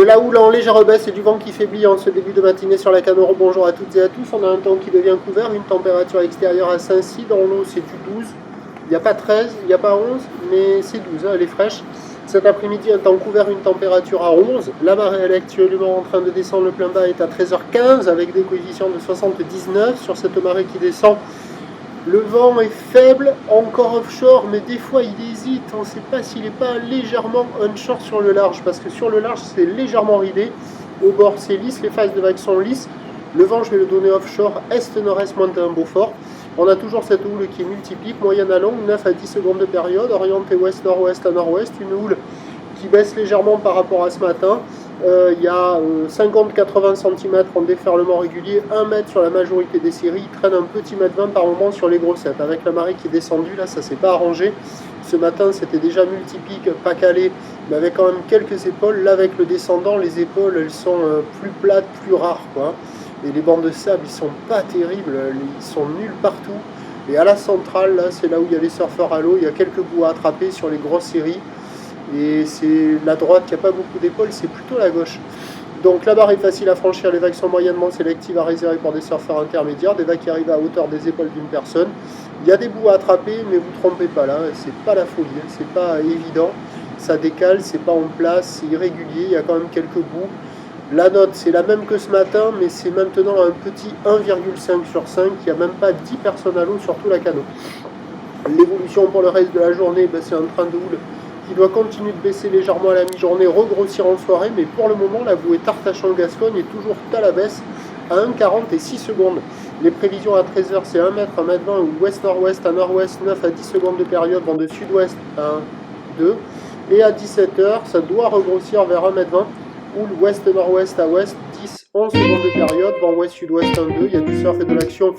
De la houle en légère baisse et du vent qui faiblit en ce début de matinée sur la Canoro. Bonjour à toutes et à tous. On a un temps qui devient couvert, une température extérieure à Saint-Cy. Dans l'eau, c'est du 12. Il n'y a pas 13, il n'y a pas 11, mais c'est 12, elle est fraîche. Cet après-midi, un temps couvert, une température à 11. La marée, elle est actuellement en train de descendre. Le plein bas est à 13h15 avec des coefficients de 79 sur cette marée qui descend. Le vent est faible, encore offshore, mais des fois il hésite. On ne sait pas s'il n'est pas légèrement onshore sur le large, parce que sur le large c'est légèrement ridé. Au bord c'est lisse, les phases de vagues sont lisses. Le vent, je vais le donner offshore, est-nord-est, Mountain Beaufort. On a toujours cette houle qui est multiplique, moyenne à longue, 9 à 10 secondes de période, orientée ouest-nord-ouest à nord-ouest, une houle qui baisse légèrement par rapport à ce matin. Il y a 50-80 cm en déferlement régulier, 1 mètre sur la majorité des séries, il traîne un petit mètre 20 par moment sur les grossettes. Avec la marée qui est descendue, là ça s'est pas arrangé. Ce matin c'était déjà multipique, pas calé, mais avec quand même quelques épaules. Là avec le descendant, les épaules elles sont plus plates, plus rares quoi. Et les bancs de sable ils sont pas terribles, ils sont nuls partout. Et à la centrale, là c'est là où il y a les surfeurs à l'eau, il y a quelques bouts à attraper sur les grosses séries. Et c'est la droite qui n'a pas beaucoup d'épaules, c'est plutôt la gauche. Donc la barre est facile à franchir, les vagues sont moyennement sélectives à réserver pour des surfeurs intermédiaires, des vagues qui arrivent à hauteur des épaules d'une personne. Il y a des bouts à attraper, mais vous ne trompez pas là, c'est pas la folie, c'est pas évident, ça décale, c'est pas en place, c'est irrégulier, il y a quand même quelques bouts. La note c'est la même que ce matin, mais c'est maintenant un petit 1,5 sur 5, il n'y a même pas 10 personnes à l'eau sur tout la canot. L'évolution pour le reste de la journée, c'est un train de houle qui doit continuer de baisser légèrement à la mi-journée, regrossir en soirée, mais pour le moment, la bouée Artachon-Gascogne est toujours à la baisse à 1,40 et 6 secondes. Les prévisions à 13h, c'est 1 mètre, 1 mètre 20 ou ouest-nord-ouest à nord-ouest, 9 à 10 secondes de période, vent de sud-ouest à 1, 2. Et à 17h, ça doit regrossir vers 1 mètre 20 ou l'ouest-nord-ouest à ouest, 10, 11 secondes de période, vent ouest-sud-ouest 1, 2. Il y a du surf et de l'action,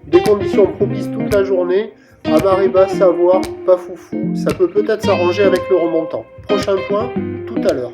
des conditions propices toute la journée. À marée basse, à voir, pas foufou, ça peut peut-être s'arranger avec le remontant. Prochain point, tout à l'heure.